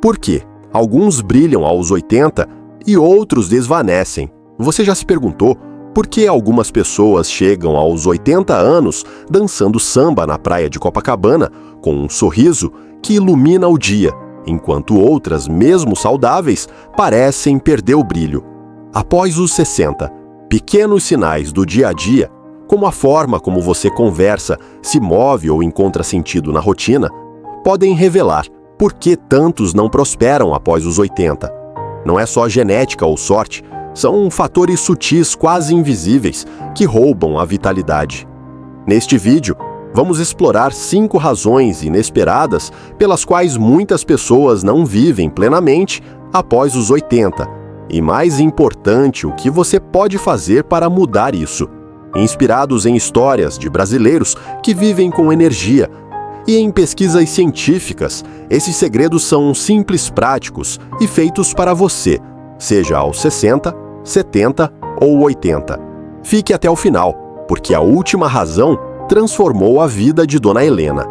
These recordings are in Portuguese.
Por quê? Alguns brilham aos 80 e outros desvanecem. Você já se perguntou por que algumas pessoas chegam aos 80 anos dançando samba na praia de Copacabana com um sorriso que ilumina o dia, enquanto outras, mesmo saudáveis, parecem perder o brilho? Após os 60, pequenos sinais do dia a dia, como a forma como você conversa, se move ou encontra sentido na rotina, podem revelar por que tantos não prosperam após os 80. Não é só genética ou sorte, são fatores sutis quase invisíveis que roubam a vitalidade. Neste vídeo, vamos explorar 5 razões inesperadas pelas quais muitas pessoas não vivem plenamente após os 80, e mais importante, o que você pode fazer para mudar isso. Inspirados em histórias de brasileiros que vivem com energia, e em pesquisas científicas, esses segredos são simples, práticos e feitos para você, seja aos 60, 70 ou 80. Fique até o final, porque a última razão transformou a vida de Dona Helena.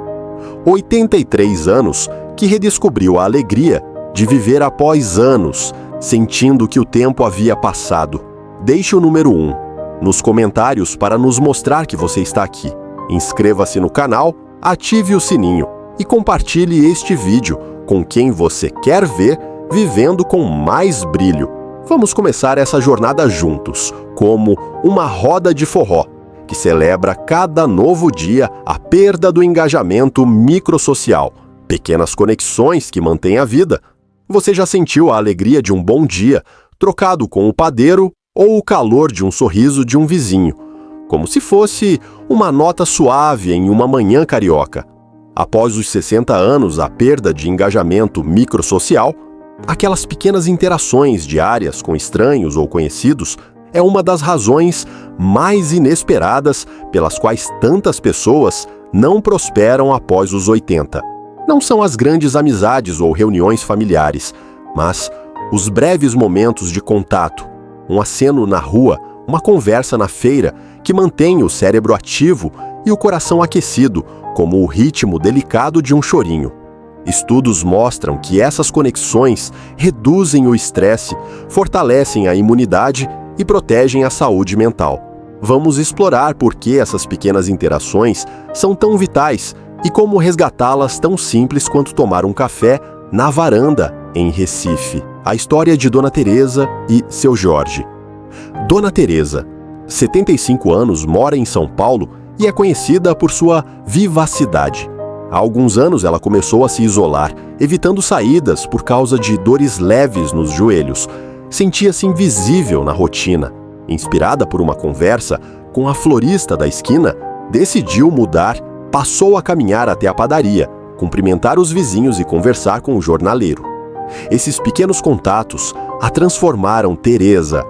83 anos que redescobriu a alegria de viver após anos, sentindo que o tempo havia passado. Deixe o número 1 nos comentários para nos mostrar que você está aqui. Inscreva-se no canal, ative o sininho e compartilhe este vídeo com quem você quer ver vivendo com mais brilho. Vamos começar essa jornada juntos, como uma roda de forró, que celebra cada novo dia a perda do engajamento microsocial, pequenas conexões que mantêm a vida. Você já sentiu a alegria de um bom dia, trocado com o padeiro ou o calor de um sorriso de um vizinho, como se fosse uma nota suave em uma manhã carioca? Após os 60 anos, a perda de engajamento microsocial, aquelas pequenas interações diárias com estranhos ou conhecidos, é uma das razões mais inesperadas pelas quais tantas pessoas não prosperam após os 80. Não são as grandes amizades ou reuniões familiares, mas os breves momentos de contato, um aceno na rua, uma conversa na feira, que mantém o cérebro ativo e o coração aquecido, como o ritmo delicado de um chorinho. Estudos mostram que essas conexões reduzem o estresse, fortalecem a imunidade e protegem a saúde mental. Vamos explorar por que essas pequenas interações são tão vitais e como resgatá-las tão simples quanto tomar um café na varanda em Recife. A história de Dona Teresa e seu Jorge. Dona Teresa, 75 anos, mora em São Paulo e é conhecida por sua vivacidade. Há alguns anos ela começou a se isolar, evitando saídas por causa de dores leves nos joelhos. Sentia-se invisível na rotina. Inspirada por uma conversa com a florista da esquina, decidiu mudar, passou a caminhar até a padaria, cumprimentar os vizinhos e conversar com o jornaleiro. Esses pequenos contatos a transformaram Teresa.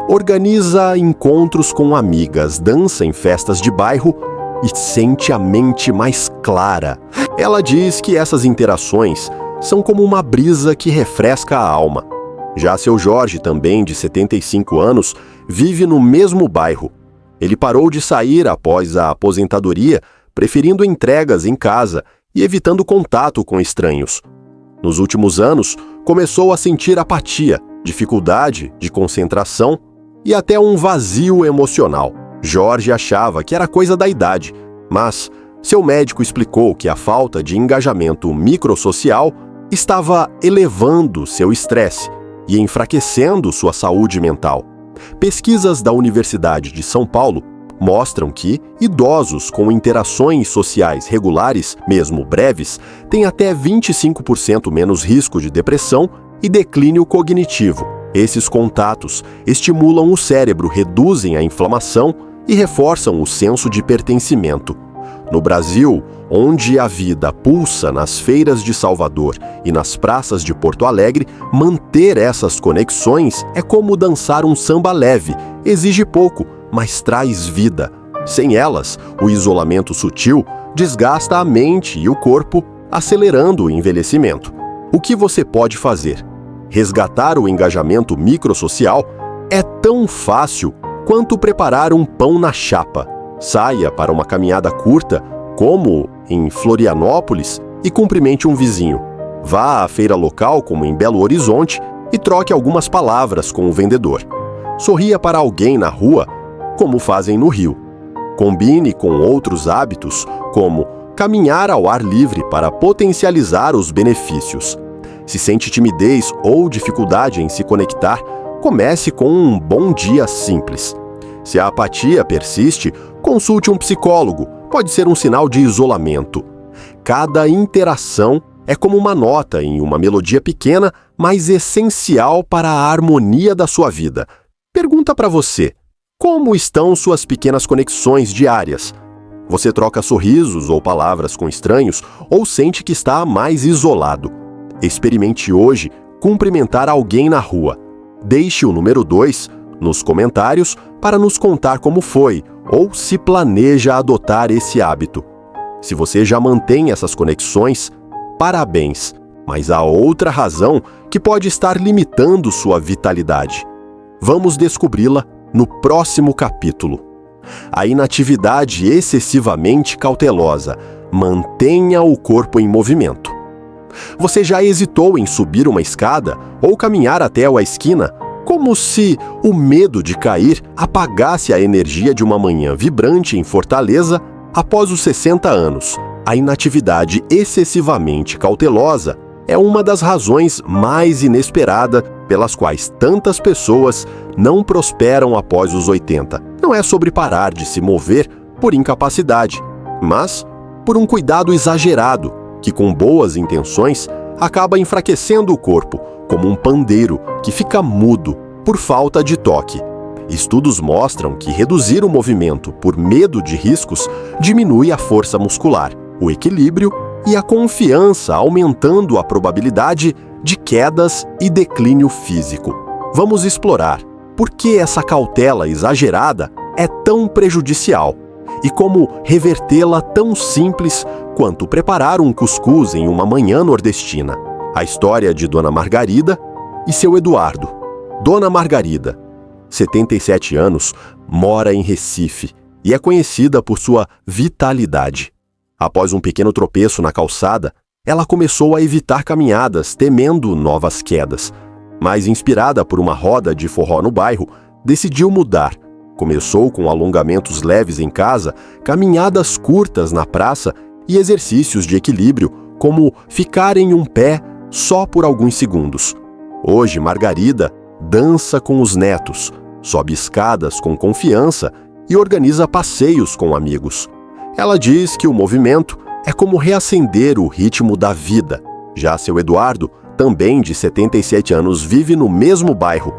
Organiza encontros com amigas, dança em festas de bairro e sente a mente mais clara. Ela diz que essas interações são como uma brisa que refresca a alma. Já seu Jorge, também de 75 anos, vive no mesmo bairro. Ele parou de sair após a aposentadoria, preferindo entregas em casa e evitando contato com estranhos. Nos últimos anos, começou a sentir apatia, dificuldade de concentração e até um vazio emocional. Jorge achava que era coisa da idade, mas seu médico explicou que a falta de engajamento microsocial estava elevando seu estresse e enfraquecendo sua saúde mental. Pesquisas da Universidade de São Paulo mostram que idosos com interações sociais regulares, mesmo breves, têm até 25% menos risco de depressão e declínio cognitivo. Esses contatos estimulam o cérebro, reduzem a inflamação e reforçam o senso de pertencimento. No Brasil, onde a vida pulsa nas feiras de Salvador e nas praças de Porto Alegre, manter essas conexões é como dançar um samba leve, exige pouco, mas traz vida. Sem elas, o isolamento sutil desgasta a mente e o corpo, acelerando o envelhecimento. O que você pode fazer? Resgatar o engajamento microsocial é tão fácil quanto preparar um pão na chapa. Saia para uma caminhada curta, como em Florianópolis, e cumprimente um vizinho. Vá à feira local, como em Belo Horizonte, e troque algumas palavras com o vendedor. Sorria para alguém na rua, como fazem no Rio. Combine com outros hábitos, como caminhar ao ar livre para potencializar os benefícios. Se sente timidez ou dificuldade em se conectar, comece com um bom dia simples. Se a apatia persiste, consulte um psicólogo, pode ser um sinal de isolamento. Cada interação é como uma nota em uma melodia pequena, mas essencial para a harmonia da sua vida. Pergunta para você: como estão suas pequenas conexões diárias? Você troca sorrisos ou palavras com estranhos ou sente que está mais isolado? Experimente hoje cumprimentar alguém na rua. Deixe o número 2 nos comentários para nos contar como foi ou se planeja adotar esse hábito. Se você já mantém essas conexões, parabéns, mas há outra razão que pode estar limitando sua vitalidade. Vamos descobri-la no próximo capítulo. A inatividade excessivamente cautelosa. Mantenha o corpo em movimento. Você já hesitou em subir uma escada ou caminhar até a esquina, como se o medo de cair apagasse a energia de uma manhã vibrante em Fortaleza após os 60 anos? A inatividade excessivamente cautelosa é uma das razões mais inesperadas pelas quais tantas pessoas não prosperam após os 80. Não é sobre parar de se mover por incapacidade, mas por um cuidado exagerado, que com boas intenções acaba enfraquecendo o corpo, como um pandeiro que fica mudo por falta de toque. Estudos mostram que reduzir o movimento por medo de riscos diminui a força muscular, o equilíbrio e a confiança, aumentando a probabilidade de quedas e declínio físico. Vamos explorar por que essa cautela exagerada é tão prejudicial e como revertê-la tão simples quanto preparar um cuscuz em uma manhã nordestina. A história de Dona Margarida e seu Eduardo. Dona Margarida, 77 anos, mora em Recife e é conhecida por sua vitalidade. Após um pequeno tropeço na calçada, ela começou a evitar caminhadas, temendo novas quedas. Mas, inspirada por uma roda de forró no bairro, decidiu mudar. Começou com alongamentos leves em casa, caminhadas curtas na praça e exercícios de equilíbrio, como ficar em um pé só por alguns segundos. Hoje, Margarida dança com os netos, sobe escadas com confiança e organiza passeios com amigos. Ela diz que o movimento é como reacender o ritmo da vida. Já seu Eduardo, também de 77 anos, vive no mesmo bairro.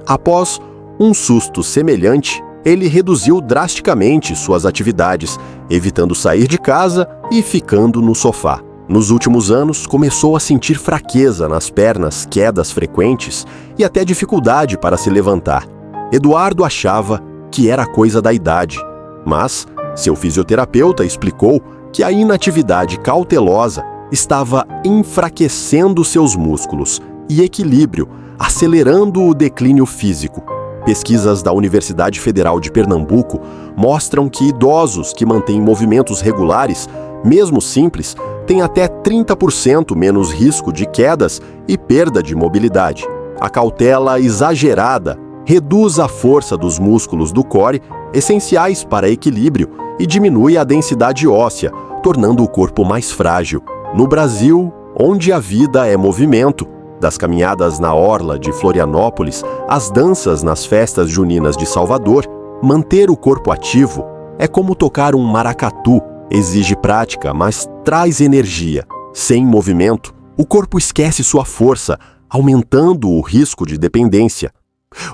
Após um susto semelhante, ele reduziu drasticamente suas atividades, evitando sair de casa e ficando no sofá. Nos últimos anos, começou a sentir fraqueza nas pernas, quedas frequentes e até dificuldade para se levantar. Eduardo achava que era coisa da idade, mas seu fisioterapeuta explicou que a inatividade cautelosa estava enfraquecendo seus músculos e equilíbrio, acelerando o declínio físico. Pesquisas da Universidade Federal de Pernambuco mostram que idosos que mantêm movimentos regulares, mesmo simples, têm até 30% menos risco de quedas e perda de mobilidade. A cautela exagerada reduz a força dos músculos do core, essenciais para equilíbrio, e diminui a densidade óssea, tornando o corpo mais frágil. No Brasil, onde a vida é movimento, das caminhadas na orla de Florianópolis às danças nas festas juninas de Salvador, manter o corpo ativo é como tocar um maracatu. Exige prática, mas traz energia. Sem movimento, o corpo esquece sua força, aumentando o risco de dependência.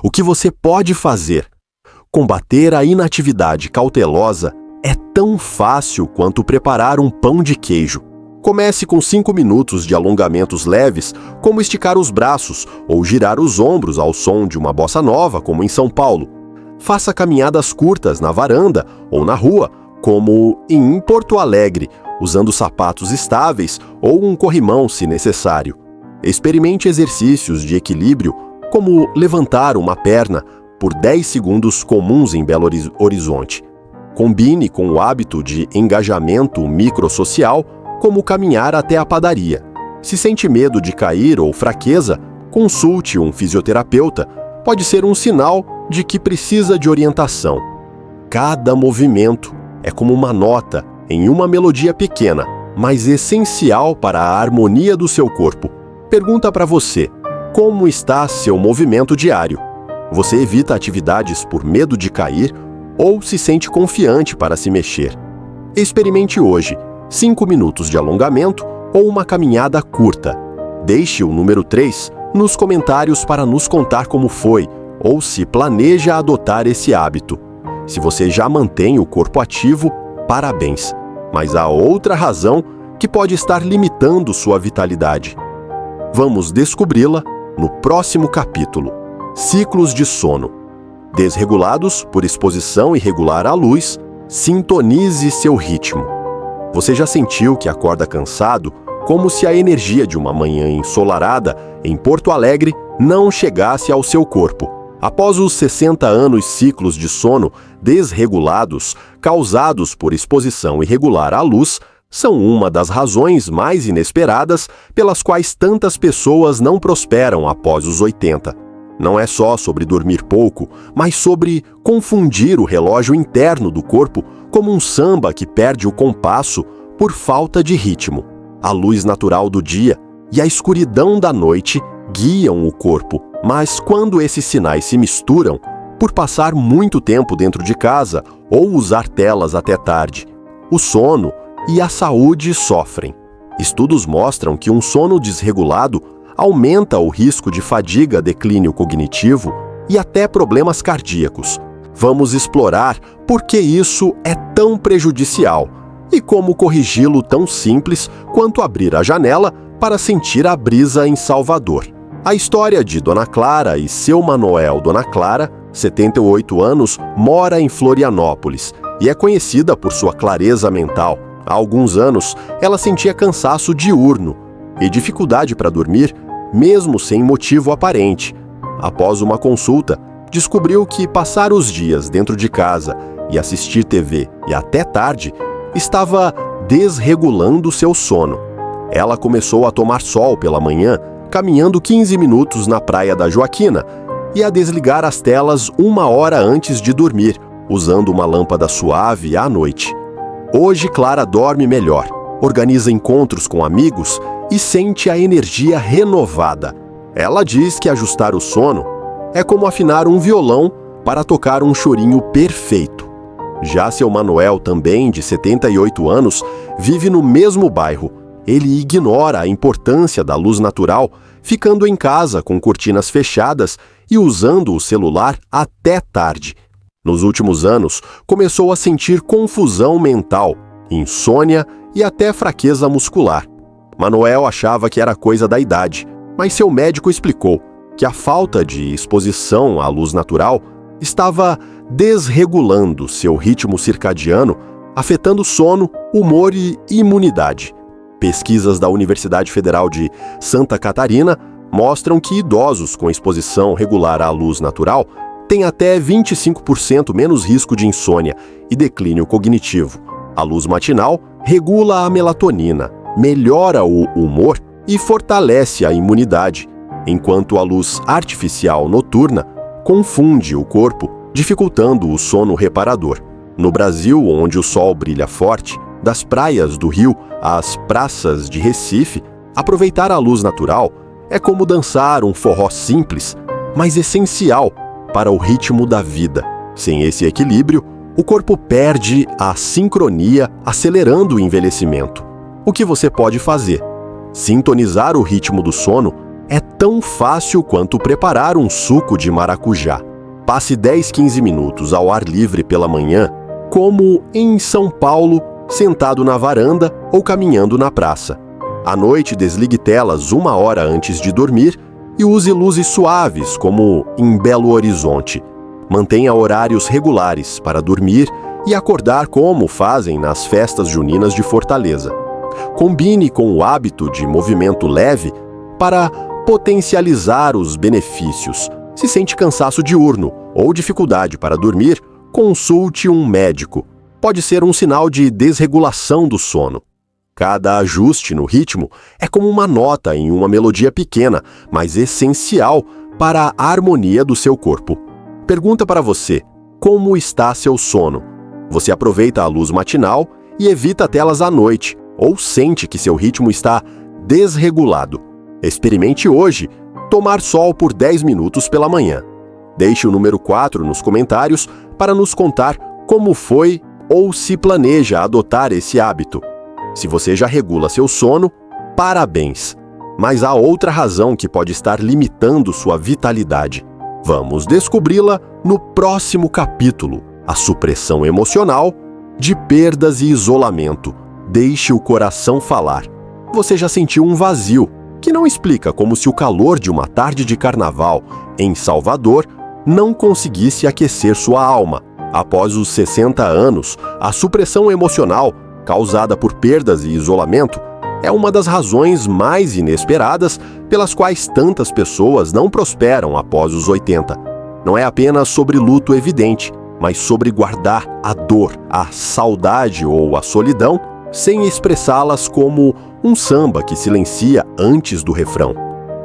O que você pode fazer? Combater a inatividade cautelosa é tão fácil quanto preparar um pão de queijo. Comece com 5 minutos de alongamentos leves, como esticar os braços ou girar os ombros ao som de uma bossa nova, como em São Paulo. Faça caminhadas curtas na varanda ou na rua, como em Porto Alegre, usando sapatos estáveis ou um corrimão se necessário. Experimente exercícios de equilíbrio, como levantar uma perna por 10 segundos comuns em Belo Horizonte. Combine com o hábito de engajamento microsocial, como caminhar até a padaria. Se sente medo de cair ou fraqueza, consulte um fisioterapeuta. Pode ser um sinal de que precisa de orientação. Cada movimento é como uma nota em uma melodia pequena, mas essencial para a harmonia do seu corpo. Pergunta para você: como está seu movimento diário? Você evita atividades por medo de cair ou se sente confiante para se mexer? Experimente hoje 5 minutos de alongamento ou uma caminhada curta. Deixe o número 3 nos comentários para nos contar como foi ou se planeja adotar esse hábito. Se você já mantém o corpo ativo, parabéns. Mas há outra razão que pode estar limitando sua vitalidade. Vamos descobri-la no próximo capítulo. Ciclos de sono. Desregulados por exposição irregular à luz, sintonize seu ritmo. Você já sentiu que acorda cansado, como se a energia de uma manhã ensolarada em Porto Alegre não chegasse ao seu corpo? Após os 60 anos ciclos de sono desregulados causados por exposição irregular à luz, são uma das razões mais inesperadas pelas quais tantas pessoas não prosperam após os 80. Não é só sobre dormir pouco, mas sobre confundir o relógio interno do corpo como um samba que perde o compasso por falta de ritmo. A luz natural do dia e a escuridão da noite guiam o corpo, mas quando esses sinais se misturam, por passar muito tempo dentro de casa ou usar telas até tarde, o sono e a saúde sofrem. Estudos mostram que um sono desregulado aumenta o risco de fadiga, declínio cognitivo e até problemas cardíacos. Vamos explorar por que isso é tão prejudicial e como corrigi-lo tão simples quanto abrir a janela para sentir a brisa em Salvador. A história de Dona Clara e seu Manoel. Dona Clara, 78 anos, mora em Florianópolis e é conhecida por sua clareza mental. Há alguns anos, ela sentia cansaço diurno e dificuldade para dormir, mesmo sem motivo aparente. Após uma consulta, descobriu que passar os dias dentro de casa e assistir TV e até tarde estava desregulando seu sono. Ela começou a tomar sol pela manhã, caminhando 15 minutos na Praia da Joaquina e a desligar as telas 1 hora antes de dormir, usando uma lâmpada suave à noite. Hoje Clara dorme melhor, organiza encontros com amigos e sente a energia renovada. Ela diz que ajustar o sono é como afinar um violão para tocar um chorinho perfeito. Já seu Manuel, também de 78 anos, vive no mesmo bairro. Ele ignora a importância da luz natural, ficando em casa com cortinas fechadas e usando o celular até tarde. Nos últimos anos, começou a sentir confusão mental, insônia e até fraqueza muscular. Manuel achava que era coisa da idade, mas seu médico explicou que a falta de exposição à luz natural estava desregulando seu ritmo circadiano, afetando sono, humor e imunidade. Pesquisas da Universidade Federal de Santa Catarina mostram que idosos com exposição regular à luz natural têm até 25% menos risco de insônia e declínio cognitivo. A luz matinal regula a melatonina, melhora o humor e fortalece a imunidade, enquanto a luz artificial noturna confunde o corpo, dificultando o sono reparador. No Brasil, onde o sol brilha forte, das praias do Rio às praças de Recife, aproveitar a luz natural é como dançar um forró simples, mas essencial para o ritmo da vida. Sem esse equilíbrio, o corpo perde a sincronia, acelerando o envelhecimento. O que você pode fazer? Sintonizar o ritmo do sono é tão fácil quanto preparar um suco de maracujá. Passe 10-15 minutos ao ar livre pela manhã, como em São Paulo, sentado na varanda ou caminhando na praça. À noite, desligue telas 1 hora antes de dormir e use luzes suaves, como em Belo Horizonte. Mantenha horários regulares para dormir e acordar como fazem nas festas juninas de Fortaleza. Combine com o hábito de movimento leve para potencializar os benefícios. Se sente cansaço diurno ou dificuldade para dormir, consulte um médico. Pode ser um sinal de desregulação do sono. Cada ajuste no ritmo é como uma nota em uma melodia pequena, mas essencial para a harmonia do seu corpo. Pergunta para você: como está seu sono? Você aproveita a luz matinal e evita telas à noite, ou sente que seu ritmo está desregulado? Experimente hoje tomar sol por 10 minutos pela manhã. Deixe o número 4 nos comentários para nos contar como foi ou se planeja adotar esse hábito. Se você já regula seu sono, parabéns! Mas há outra razão que pode estar limitando sua vitalidade. Vamos descobri-la no próximo capítulo: a supressão emocional de perdas e isolamento. Deixe o coração falar. Você já sentiu um vazio que não explica, como se o calor de uma tarde de carnaval em Salvador não conseguisse aquecer sua alma. Após os 60 anos, a supressão emocional causada por perdas e isolamento é uma das razões mais inesperadas pelas quais tantas pessoas não prosperam após os 80. Não é apenas sobre luto evidente, mas sobre guardar a dor, a saudade ou a solidão sem expressá-las, como um samba que silencia antes do refrão.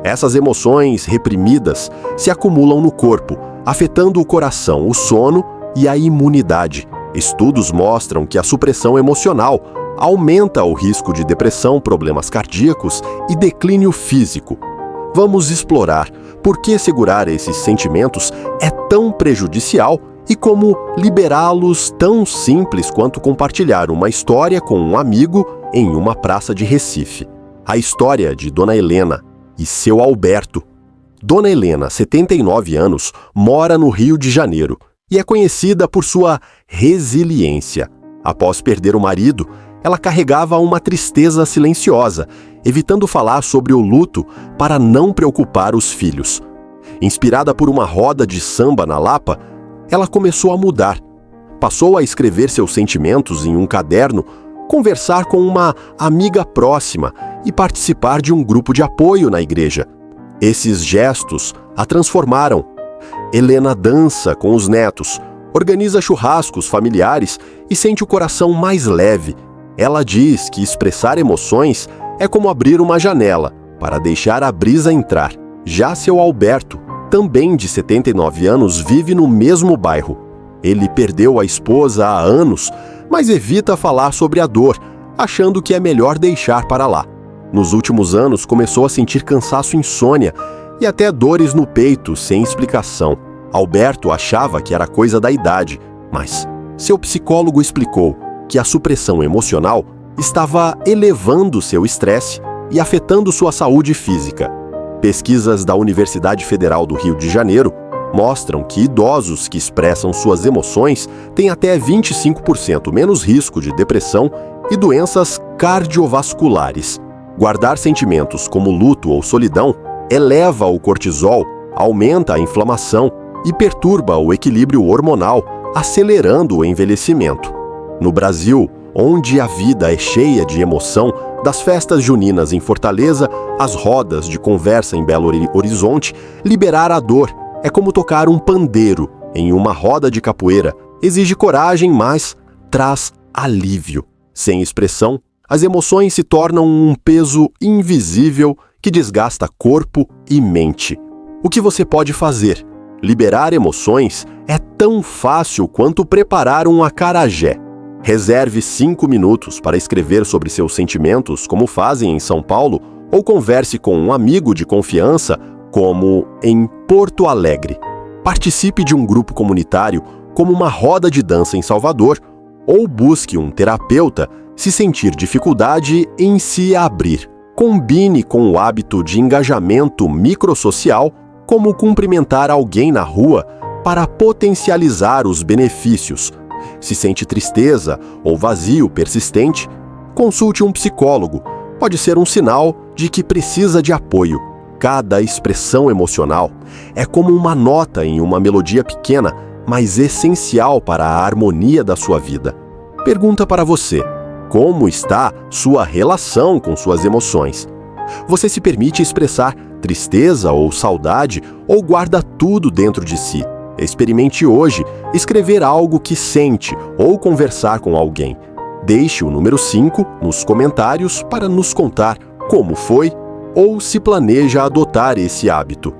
Essas emoções reprimidas se acumulam no corpo, afetando o coração, o sono e a imunidade. Estudos mostram que a supressão emocional aumenta o risco de depressão, problemas cardíacos e declínio físico. Vamos explorar por que segurar esses sentimentos é tão prejudicial e como liberá-los tão simples quanto compartilhar uma história com um amigo em uma praça de Recife. A história de Dona Helena e seu Alberto. Dona Helena, 79 anos, mora no Rio de Janeiro e é conhecida por sua resiliência. Após perder o marido, ela carregava uma tristeza silenciosa, evitando falar sobre o luto para não preocupar os filhos. Inspirada por uma roda de samba na Lapa, ela começou a mudar. Passou a escrever seus sentimentos em um caderno, conversar com uma amiga próxima e participar de um grupo de apoio na igreja. Esses gestos a transformaram. Helena dança com os netos, organiza churrascos familiares e sente o coração mais leve. Ela diz que expressar emoções é como abrir uma janela para deixar a brisa entrar. Já seu Alberto, também de 79 anos, vive no mesmo bairro. Ele perdeu a esposa há anos, mas evita falar sobre a dor, achando que é melhor deixar para lá. Nos últimos anos, começou a sentir cansaço, insônia e até dores no peito, sem explicação. Alberto achava que era coisa da idade, mas seu psicólogo explicou que a supressão emocional estava elevando seu estresse e afetando sua saúde física. Pesquisas da Universidade Federal do Rio de Janeiro mostram que idosos que expressam suas emoções têm até 25% menos risco de depressão e doenças cardiovasculares. Guardar sentimentos como luto ou solidão eleva o cortisol, aumenta a inflamação e perturba o equilíbrio hormonal, acelerando o envelhecimento. No Brasil, onde a vida é cheia de emoção, das festas juninas em Fortaleza às rodas de conversa em Belo Horizonte, liberar a dor é como tocar um pandeiro em uma roda de capoeira. Exige coragem, mas traz alívio. Sem expressão, as emoções se tornam um peso invisível que desgasta corpo e mente. O que você pode fazer? Liberar emoções é tão fácil quanto preparar um acarajé. Reserve 5 minutos para escrever sobre seus sentimentos, como fazem em São Paulo, ou converse com um amigo de confiança, como em Porto Alegre. Participe de um grupo comunitário, como uma roda de dança em Salvador, ou busque um terapeuta se sentir dificuldade em se abrir. Combine com o hábito de engajamento microsocial, como cumprimentar alguém na rua, para potencializar os benefícios. Se sente tristeza ou vazio persistente, consulte um psicólogo. Pode ser um sinal de que precisa de apoio. Cada expressão emocional é como uma nota em uma melodia pequena, mas essencial para a harmonia da sua vida. Pergunta para você: como está sua relação com suas emoções? Você se permite expressar tristeza ou saudade ou guarda tudo dentro de si? Experimente hoje escrever algo que sente ou conversar com alguém. Deixe o número 5 nos comentários para nos contar como foi ou se planeja adotar esse hábito.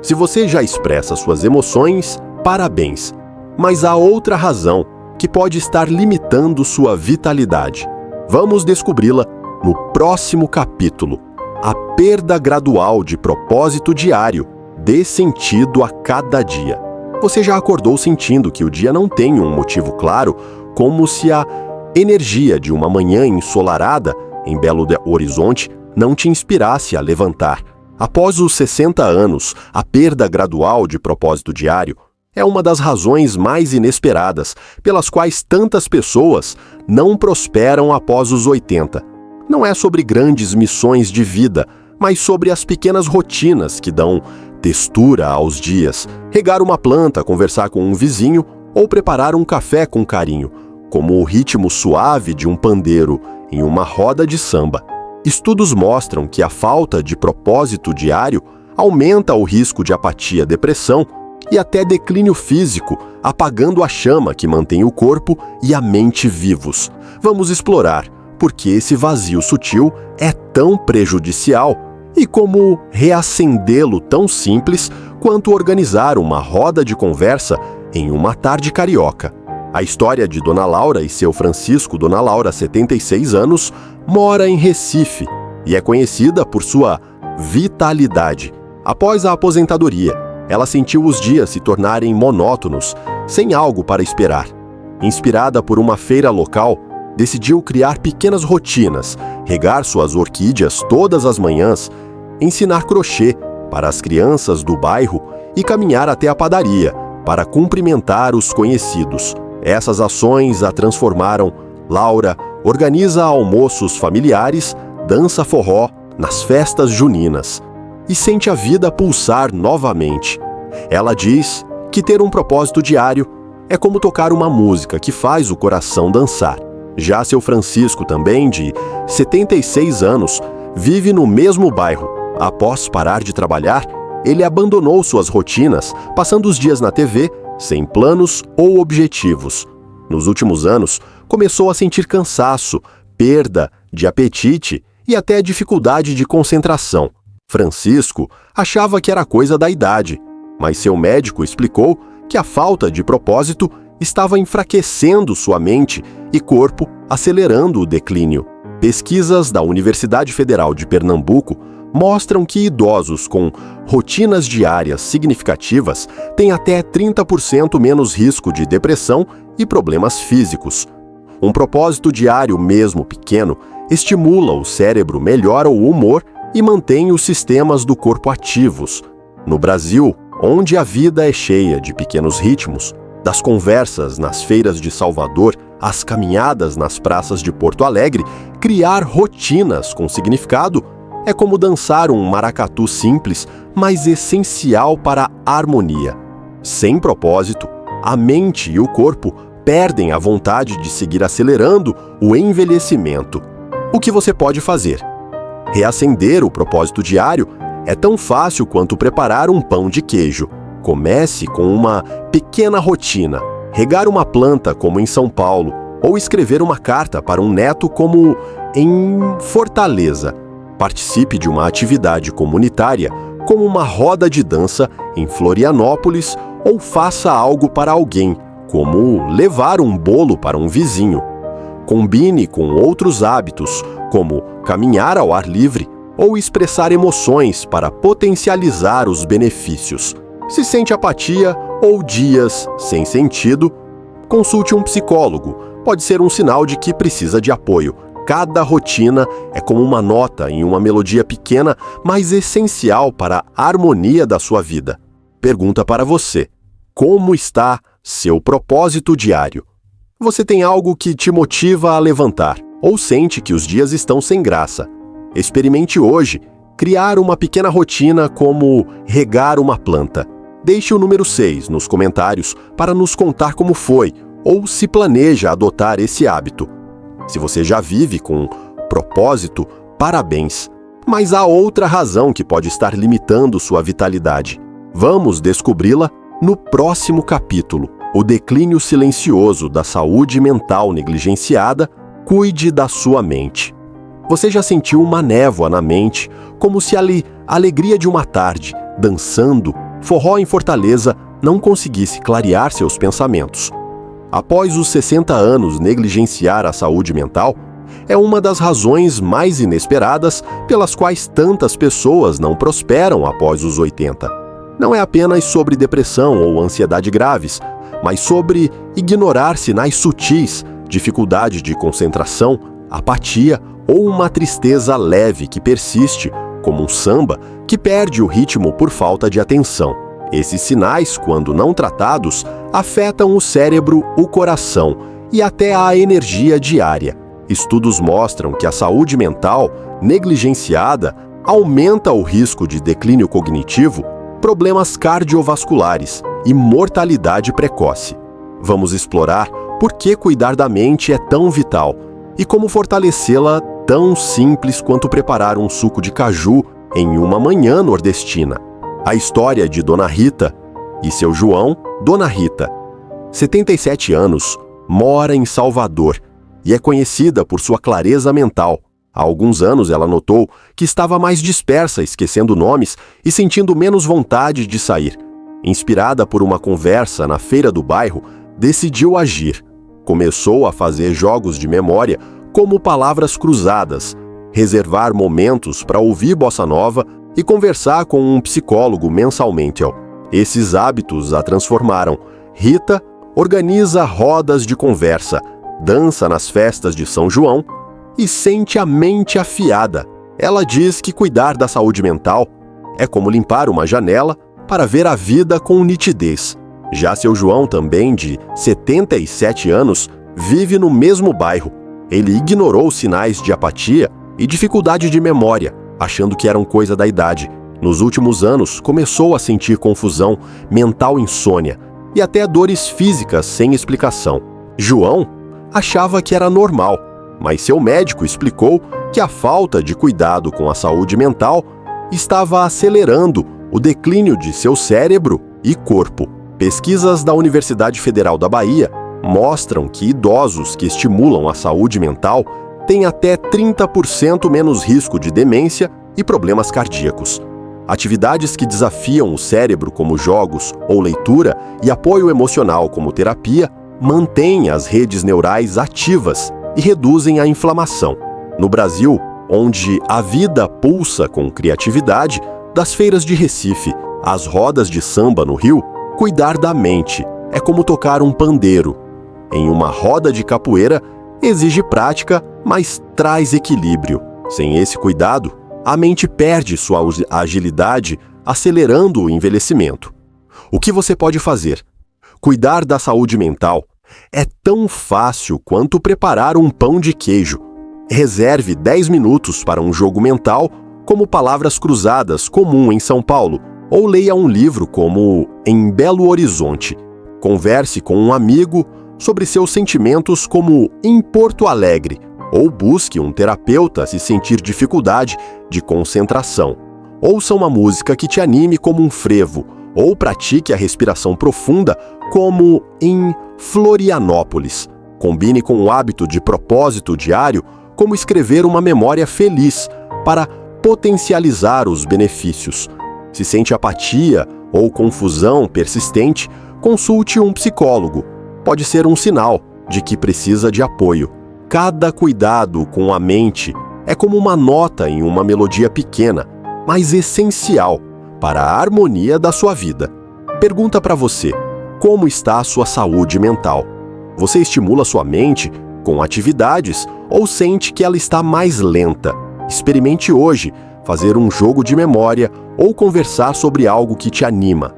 Se você já expressa suas emoções, parabéns! Mas há outra razão que pode estar limitando sua vitalidade. Vamos descobri-la no próximo capítulo. A perda gradual de propósito diário. Dê sentido a cada dia. Você já acordou sentindo que o dia não tem um motivo claro, como se a energia de uma manhã ensolarada em Belo Horizonte não te inspirasse a levantar? Após os 60 anos, a perda gradual de propósito diário é uma das razões mais inesperadas pelas quais tantas pessoas não prosperam após os 80. Não é sobre grandes missões de vida, mas sobre as pequenas rotinas que dão textura aos dias. Regar uma planta, conversar com um vizinho ou preparar um café com carinho, como o ritmo suave de um pandeiro em uma roda de samba. Estudos mostram que a falta de propósito diário aumenta o risco de apatia, depressão e até declínio físico, apagando a chama que mantém o corpo e a mente vivos. Vamos explorar por que esse vazio sutil é tão prejudicial e como reacendê-lo tão simples quanto organizar uma roda de conversa em uma tarde carioca. A história de Dona Laura e seu Francisco. Dona Laura, 76 anos, mora em Recife e é conhecida por sua vitalidade. Após a aposentadoria, ela sentiu os dias se tornarem monótonos, sem algo para esperar. Inspirada por uma feira local, decidiu criar pequenas rotinas, regar suas orquídeas todas as manhãs, ensinar crochê para as crianças do bairro e caminhar até a padaria para cumprimentar os conhecidos. Essas ações a transformaram. Laura organiza almoços familiares, dança forró nas festas juninas e sente a vida pulsar novamente. Ela diz que ter um propósito diário é como tocar uma música que faz o coração dançar. Já seu Francisco, também de 76 anos, vive no mesmo bairro. Após parar de trabalhar, ele abandonou suas rotinas, passando os dias na TV, sem planos ou objetivos. Nos últimos anos, começou a sentir cansaço, perda de apetite e até dificuldade de concentração. Francisco achava que era coisa da idade, mas seu médico explicou que a falta de propósito estava enfraquecendo sua mente e corpo, acelerando o declínio. Pesquisas da Universidade Federal de Pernambuco mostram que idosos com rotinas diárias significativas têm até 30% menos risco de depressão e problemas físicos. Um propósito diário, mesmo pequeno, estimula o cérebro, melhora o humor e mantém os sistemas do corpo ativos. No Brasil, onde a vida é cheia de pequenos ritmos, das conversas nas feiras de Salvador às caminhadas nas praças de Porto Alegre, criar rotinas com significado é como dançar um maracatu simples, mas essencial para a harmonia. Sem propósito, a mente e o corpo perdem a vontade de seguir acelerando o envelhecimento. O que você pode fazer? Reacender o propósito diário é tão fácil quanto preparar um pão de queijo. Comece com uma pequena rotina, regar uma planta como em São Paulo, ou escrever uma carta para um neto como em Fortaleza. Participe de uma atividade comunitária, como uma roda de dança em Florianópolis, ou faça algo para alguém, como levar um bolo para um vizinho. Combine com outros hábitos, como caminhar ao ar livre ou expressar emoções para potencializar os benefícios. Se sente apatia ou dias sem sentido, consulte um psicólogo. Pode ser um sinal de que precisa de apoio. Cada rotina é como uma nota em uma melodia pequena, mas essencial para a harmonia da sua vida. Pergunta para você: como está seu propósito diário? Você tem algo que te motiva a levantar ou sente que os dias estão sem graça? Experimente hoje criar uma pequena rotina como regar uma planta. Deixe o número 6 nos comentários para nos contar como foi ou se planeja adotar esse hábito. Se você já vive com propósito, parabéns. Mas há outra razão que pode estar limitando sua vitalidade. Vamos descobri-la no próximo capítulo: o declínio silencioso da saúde mental negligenciada Cuide da sua mente. Você já sentiu uma névoa na mente, como se a alegria de uma tarde, dançando, forró em Fortaleza, não conseguisse clarear seus pensamentos? Após os 60 anos negligenciar a saúde mental, é uma das razões mais inesperadas pelas quais tantas pessoas não prosperam após os 80. Não é apenas sobre depressão ou ansiedade graves, mas sobre ignorar sinais sutis, dificuldade de concentração, apatia ou uma tristeza leve que persiste, como um samba que perde o ritmo por falta de atenção. Esses sinais, quando não tratados, afetam o cérebro, o coração e até a energia diária. Estudos mostram que a saúde mental negligenciada aumenta o risco de declínio cognitivo, problemas cardiovasculares e mortalidade precoce. Vamos explorar por que cuidar da mente é tão vital e como fortalecê-la tão simples quanto preparar um suco de caju em uma manhã nordestina. A história de Dona Rita e seu João. Dona Rita, 77 anos, mora em Salvador e é conhecida por sua clareza mental. Há alguns anos ela notou que estava mais dispersa, esquecendo nomes e sentindo menos vontade de sair. Inspirada por uma conversa na feira do bairro, decidiu agir. Começou a fazer jogos de memória, como palavras cruzadas, reservar momentos para ouvir bossa nova e conversar com um psicólogo mensalmente. Esses hábitos a transformaram. Rita organiza rodas de conversa, dança nas festas de São João e sente a mente afiada. Ela diz que cuidar da saúde mental é como limpar uma janela para ver a vida com nitidez. Já seu João, também de 77 anos, vive no mesmo bairro. Ele ignorou sinais de apatia e dificuldade de memória, achando que eram coisa da idade. Nos últimos anos, começou a sentir confusão, mental insônia e até dores físicas sem explicação. João achava que era normal, mas seu médico explicou que a falta de cuidado com a saúde mental estava acelerando o declínio de seu cérebro e corpo. Pesquisas da Universidade Federal da Bahia mostram que idosos que estimulam a saúde mental têm até 30% menos risco de demência e problemas cardíacos. Atividades que desafiam o cérebro, como jogos ou leitura, e apoio emocional, como terapia, mantêm as redes neurais ativas e reduzem a inflamação. No Brasil, onde a vida pulsa com criatividade, das feiras de Recife às rodas de samba no Rio, cuidar da mente é como tocar um pandeiro. Em uma roda de capoeira, exige prática, mas traz equilíbrio. Sem esse cuidado, a mente perde sua agilidade, acelerando o envelhecimento. O que você pode fazer? Cuidar da saúde mental é tão fácil quanto preparar um pão de queijo. Reserve 10 minutos para um jogo mental, como palavras cruzadas, comum em São Paulo, ou leia um livro como Em Belo Horizonte. Converse com um amigo sobre seus sentimentos, como em Porto Alegre, ou busque um terapeuta se sentir dificuldade de concentração. Ouça uma música que te anime, como um frevo, ou pratique a respiração profunda, como em Florianópolis. Combine com o hábito de propósito diário, como escrever uma memória feliz, para potencializar os benefícios. Se sente apatia ou confusão persistente, consulte um psicólogo. Pode ser um sinal de que precisa de apoio. Cada cuidado com a mente é como uma nota em uma melodia pequena, mas essencial para a harmonia da sua vida. Pergunta para você: como está a sua saúde mental? Você estimula sua mente com atividades ou sente que ela está mais lenta? Experimente hoje fazer um jogo de memória ou conversar sobre algo que te anima.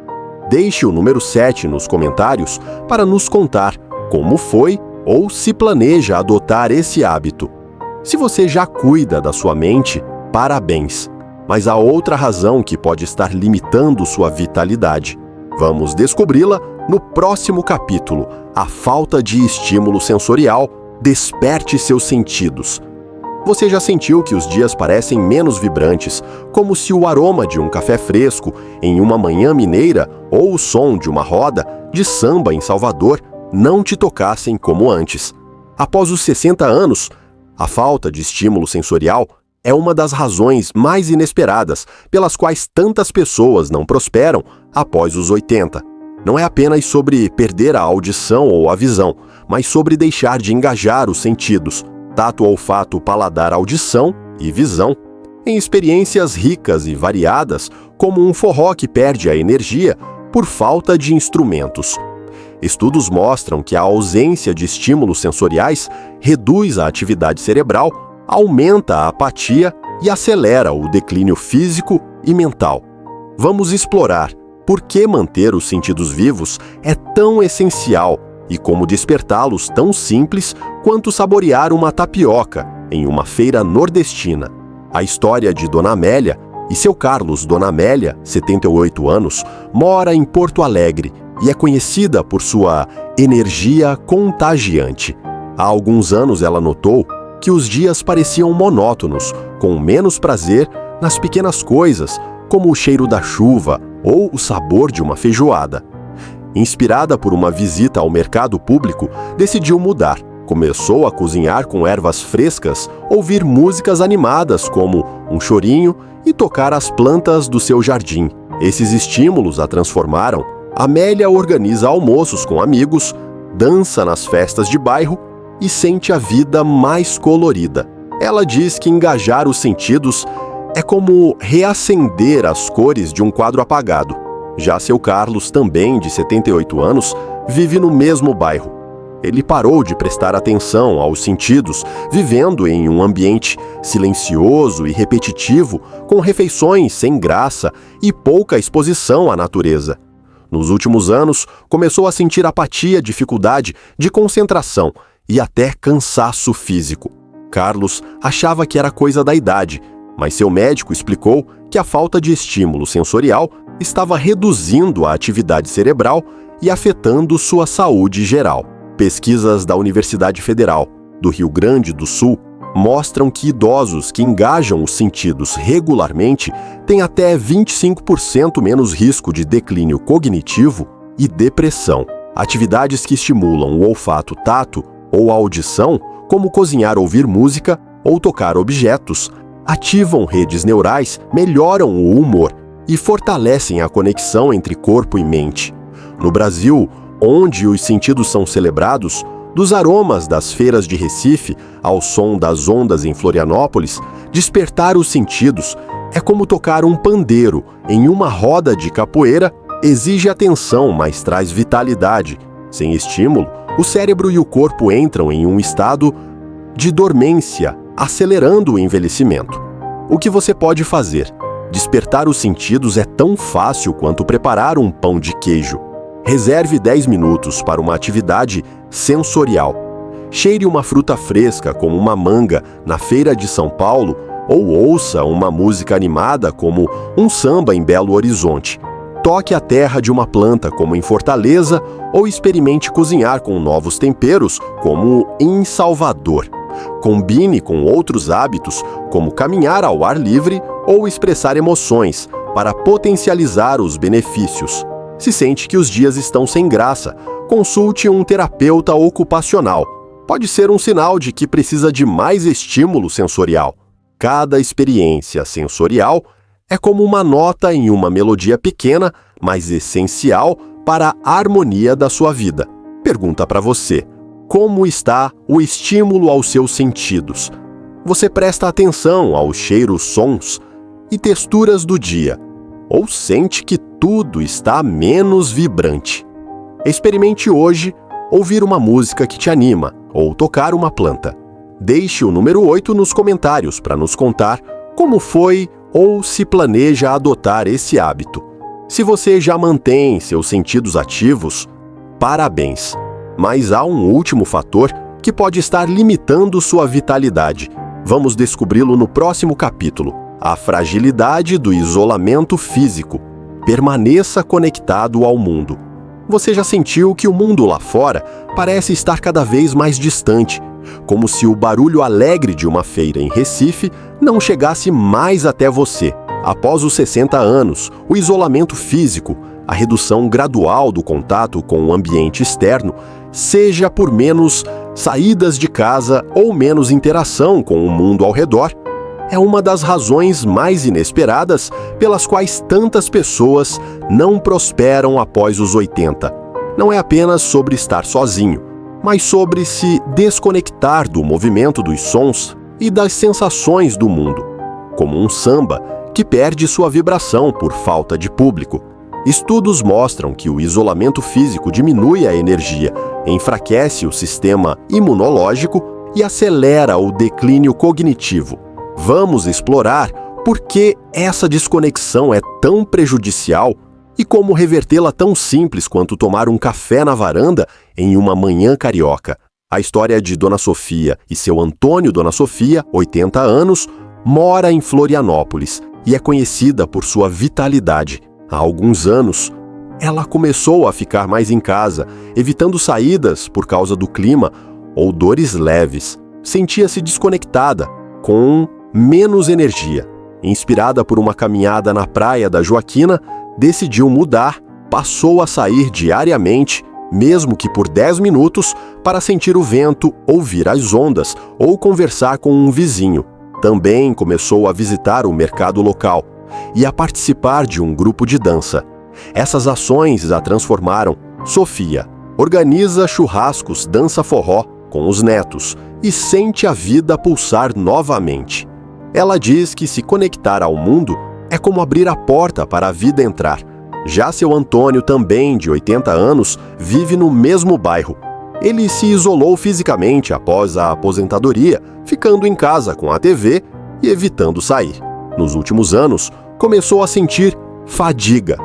Deixe o número 7 nos comentários para nos contar como foi ou se planeja adotar esse hábito. Se você já cuida da sua mente, parabéns! Mas há outra razão que pode estar limitando sua vitalidade. Vamos descobri-la no próximo capítulo. A falta de estímulo sensorial. Desperte seus sentidos. Você já sentiu que os dias parecem menos vibrantes, como se o aroma de um café fresco em uma manhã mineira ou o som de uma roda de samba em Salvador não te tocassem como antes? Após os 60 anos, A falta de estímulo sensorial é uma das razões mais inesperadas pelas quais tantas pessoas não prosperam após os 80. Não é apenas sobre perder a audição ou a visão, mas sobre deixar de engajar os sentidos, tato, olfato, paladar, audição e visão, em experiências ricas e variadas, como um forró que perde a energia por falta de instrumentos. Estudos mostram que a ausência de estímulos sensoriais reduz a atividade cerebral, aumenta a apatia e acelera o declínio físico e mental. Vamos explorar por que manter os sentidos vivos é tão essencial e como despertá-los tão simples quanto saborear uma tapioca em uma feira nordestina. A história de Dona Amélia e seu Carlos. Dona Amélia, 78 anos, mora em Porto Alegre e é conhecida por sua energia contagiante. Há alguns anos ela notou que os dias pareciam monótonos, com menos prazer nas pequenas coisas, como o cheiro da chuva ou o sabor de uma feijoada. Inspirada por uma visita ao mercado público, decidiu mudar. Começou a cozinhar com ervas frescas, ouvir músicas animadas como um chorinho e tocar as plantas do seu jardim. Esses estímulos a transformaram. Amélia organiza almoços com amigos, dança nas festas de bairro e sente a vida mais colorida. Ela diz que engajar os sentidos é como reacender as cores de um quadro apagado. Já seu Carlos, também de 78 anos, vive no mesmo bairro. Ele parou de prestar atenção aos sentidos, vivendo em um ambiente silencioso e repetitivo, com refeições sem graça e pouca exposição à natureza. Nos últimos anos, começou a sentir apatia, dificuldade de concentração e até cansaço físico. Carlos achava que era coisa da idade, mas seu médico explicou que a falta de estímulo sensorial estava reduzindo a atividade cerebral e afetando sua saúde geral. Pesquisas da Universidade Federal do Rio Grande do Sul mostram que idosos que engajam os sentidos regularmente têm até 25% menos risco de declínio cognitivo e depressão. Atividades que estimulam o olfato, tato ou a audição, como cozinhar, ouvir música ou tocar objetos, ativam redes neurais, melhoram o humor e fortalecem a conexão entre corpo e mente. No Brasil, onde os sentidos são celebrados, dos aromas das feiras de Recife ao som das ondas em Florianópolis, despertar os sentidos é como tocar um pandeiro em uma roda de capoeira, exige atenção, mas traz vitalidade. Sem estímulo, o cérebro e o corpo entram em um estado de dormência, acelerando o envelhecimento. O que você pode fazer? Despertar os sentidos é tão fácil quanto preparar um pão de queijo. Reserve 10 minutos para uma atividade sensorial. Cheire uma fruta fresca, como uma manga, na feira de São Paulo, ou ouça uma música animada, como um samba em Belo Horizonte. Toque a terra de uma planta, como em Fortaleza, ou experimente cozinhar com novos temperos, como em Salvador. Combine com outros hábitos, como caminhar ao ar livre ou expressar emoções, para potencializar os benefícios. Se sente que os dias estão sem graça, consulte um terapeuta ocupacional. Pode ser um sinal de que precisa de mais estímulo sensorial. Cada experiência sensorial é como uma nota em uma melodia pequena, mas essencial para a harmonia da sua vida. Pergunta para você: como está o estímulo aos seus sentidos? Você presta atenção aos cheiros, sons e texturas do dia? Ou sente que tudo está menos vibrante? Experimente hoje ouvir uma música que te anima ou tocar uma planta. Deixe o número 8 nos comentários para nos contar como foi ou se planeja adotar esse hábito. Se você já mantém seus sentidos ativos, parabéns! Mas há um último fator que pode estar limitando sua vitalidade. Vamos descobri-lo no próximo capítulo: a fragilidade do isolamento físico. Permaneça conectado ao mundo. Você já sentiu que o mundo lá fora parece estar cada vez mais distante, como se o barulho alegre de uma feira em Recife não chegasse mais até você? Após os 60 anos, o isolamento físico, a redução gradual do contato com o ambiente externo, seja por menos saídas de casa ou menos interação com o mundo ao redor, é uma das razões mais inesperadas pelas quais tantas pessoas não prosperam após os 80. Não é apenas sobre estar sozinho, mas sobre se desconectar do movimento dos sons e das sensações do mundo, como um samba que perde sua vibração por falta de público. Estudos mostram que o isolamento físico diminui a energia, enfraquece o sistema imunológico e acelera o declínio cognitivo. Vamos explorar por que essa desconexão é tão prejudicial e como revertê-la tão simples quanto tomar um café na varanda em uma manhã carioca. A história de Dona Sofia e seu Antônio Dona Sofia, 80 anos, mora em Florianópolis e é conhecida por sua vitalidade. Há alguns anos, ela começou a ficar mais em casa, evitando saídas por causa do clima ou dores leves. Sentia-se desconectada, com menos energia. Inspirada por uma caminhada na praia da Joaquina, decidiu mudar, passou a sair diariamente, mesmo que por 10 minutos, para sentir o vento, ouvir as ondas ou conversar com um vizinho. Também começou a visitar o mercado local e a participar de um grupo de dança. Essas ações a transformaram. Sofia organiza churrascos, dança forró com os netos e sente a vida pulsar novamente. Ela diz que se conectar ao mundo é como abrir a porta para a vida entrar. Já seu Antônio, também de 80 anos, vive no mesmo bairro. Ele se isolou fisicamente após a aposentadoria, ficando em casa com a TV e evitando sair. Nos últimos anos, começou a sentir fadiga,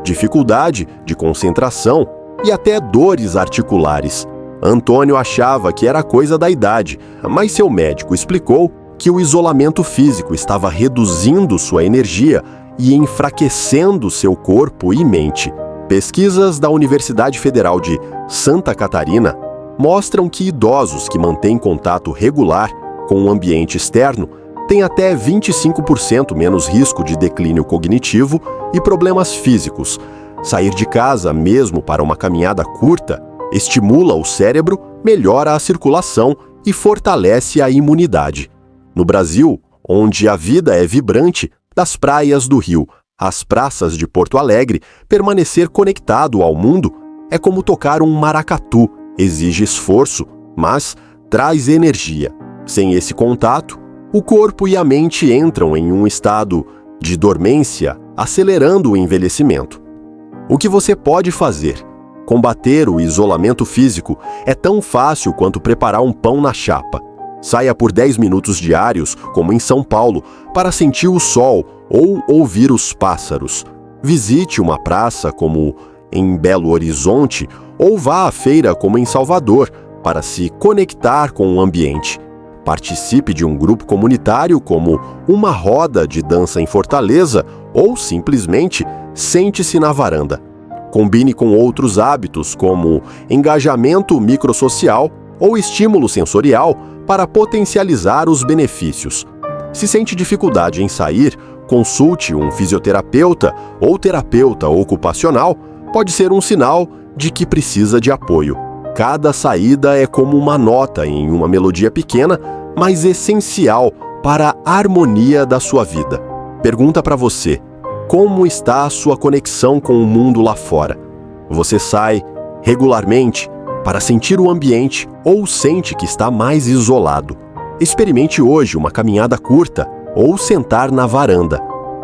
dificuldade de concentração e até dores articulares. Antônio achava que era coisa da idade, mas seu médico explicou que o isolamento físico estava reduzindo sua energia e enfraquecendo seu corpo e mente. Pesquisas da Universidade Federal de Santa Catarina mostram que idosos que mantêm contato regular com o ambiente externo têm até 25% menos risco de declínio cognitivo e problemas físicos. Sair de casa, mesmo para uma caminhada curta, estimula o cérebro, melhora a circulação e fortalece a imunidade. No Brasil, onde a vida é vibrante, das praias do Rio às praças de Porto Alegre, permanecer conectado ao mundo é como tocar um maracatu. Exige esforço, mas traz energia. Sem esse contato, o corpo e a mente entram em um estado de dormência, acelerando o envelhecimento. O que você pode fazer? Combater o isolamento físico é tão fácil quanto preparar um pão na chapa. Saia por 10 minutos diários, como em São Paulo, para sentir o sol ou ouvir os pássaros. Visite uma praça, como em Belo Horizonte, ou vá à feira, como em Salvador, para se conectar com o ambiente. Participe de um grupo comunitário, como uma roda de dança em Fortaleza, ou simplesmente sente-se na varanda. Combine com outros hábitos, como engajamento microsocial ou estímulo sensorial, para potencializar os benefícios. Se sente dificuldade em sair, consulte um fisioterapeuta ou terapeuta ocupacional, pode ser um sinal de que precisa de apoio. Cada saída é como uma nota em uma melodia pequena, mas essencial para a harmonia da sua vida. Pergunta para você: como está a sua conexão com o mundo lá fora? Você sai regularmente para sentir o ambiente ou sente que está mais isolado? Experimente hoje uma caminhada curta ou sentar na varanda.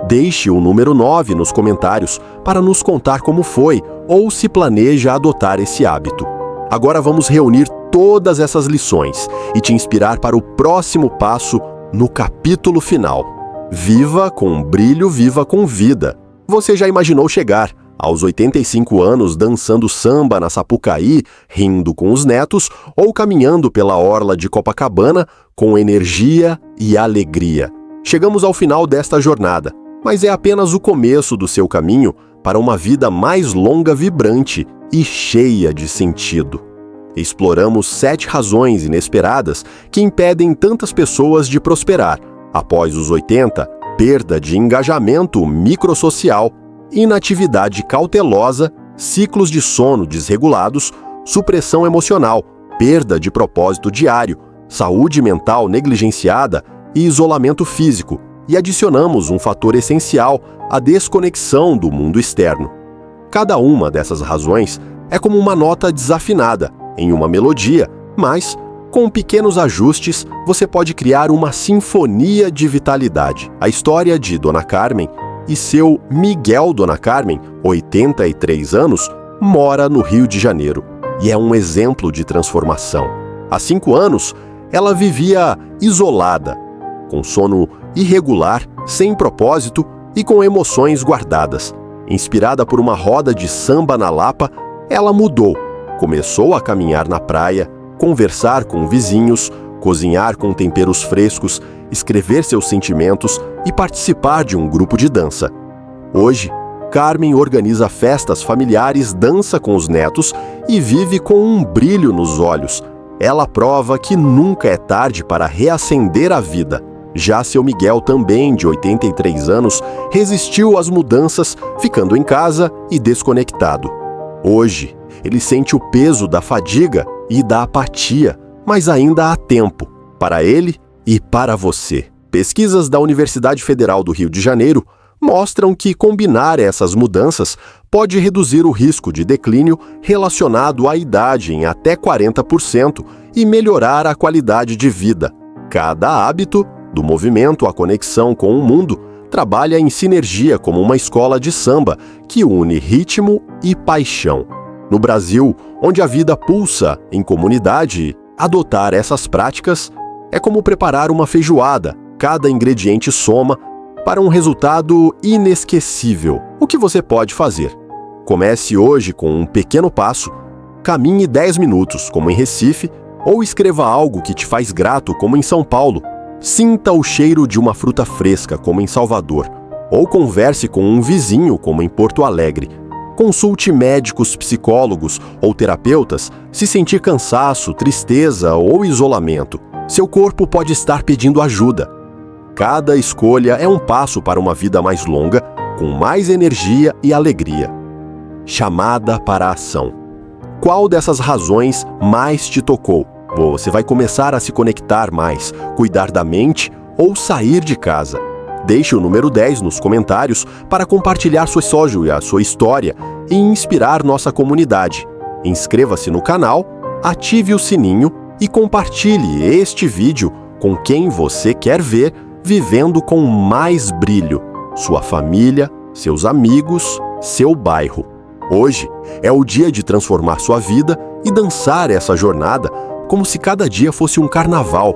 Deixe o número 9 nos comentários para nos contar como foi ou se planeja adotar esse hábito. Agora vamos reunir todas essas lições e te inspirar para o próximo passo no capítulo final. Viva com brilho, viva com vida. Você já imaginou chegar aos 85 anos dançando samba na Sapucaí, rindo com os netos ou caminhando pela orla de Copacabana com energia e alegria? Chegamos ao final desta jornada, mas é apenas o começo do seu caminho para uma vida mais longa, vibrante e cheia de sentido. Exploramos 7 razões inesperadas que impedem tantas pessoas de prosperar após os 80, perda de engajamento microsocial, inatividade cautelosa, ciclos de sono desregulados, supressão emocional, perda de propósito diário, saúde mental negligenciada e isolamento físico, e adicionamos um fator essencial, a desconexão do mundo externo. Cada uma dessas razões é como uma nota desafinada em uma melodia, mas, com pequenos ajustes, você pode criar uma sinfonia de vitalidade. A história de Dona Carmen e seu Miguel Dona Carmen, 83 anos, mora no Rio de Janeiro e é um exemplo de transformação. Há 5 anos, ela vivia isolada, com sono irregular, sem propósito e com emoções guardadas. Inspirada por uma roda de samba na Lapa, ela mudou. Começou a caminhar na praia, conversar com vizinhos, cozinhar com temperos frescos, escrever seus sentimentos e participar de um grupo de dança. Hoje, Carmen organiza festas familiares, dança com os netos e vive com um brilho nos olhos. Ela prova que nunca é tarde para reacender a vida. Já seu Miguel, também de 83 anos, resistiu às mudanças, ficando em casa e desconectado. Hoje, ele sente o peso da fadiga e da apatia, mas ainda há tempo, para ele e para você. Pesquisas da Universidade Federal do Rio de Janeiro mostram que combinar essas mudanças pode reduzir o risco de declínio relacionado à idade em até 40% e melhorar a qualidade de vida. Cada hábito, do movimento à conexão com o mundo, trabalha em sinergia como uma escola de samba que une ritmo e paixão. No Brasil, onde a vida pulsa em comunidade, adotar essas práticas é como preparar uma feijoada. Cada ingrediente soma para um resultado inesquecível. O que você pode fazer? Comece hoje com um pequeno passo, caminhe 10 minutos, como em Recife, ou escreva algo que te faz grato, como em São Paulo. Sinta o cheiro de uma fruta fresca, como em Salvador, ou converse com um vizinho, como em Porto Alegre. Consulte médicos, psicólogos ou terapeutas se sentir cansaço, tristeza ou isolamento. Seu corpo pode estar pedindo ajuda. Cada escolha é um passo para uma vida mais longa, com mais energia e alegria. Chamada para a ação. Qual dessas razões mais te tocou? Você vai começar a se conectar mais, cuidar da mente ou sair de casa? Deixe o número 10 nos comentários para compartilhar sua história e inspirar nossa comunidade. Inscreva-se no canal, ative o sininho e compartilhe este vídeo com quem você quer ver vivendo com mais brilho. Sua família, seus amigos, seu bairro. Hoje é o dia de transformar sua vida e dançar essa jornada como se cada dia fosse um carnaval.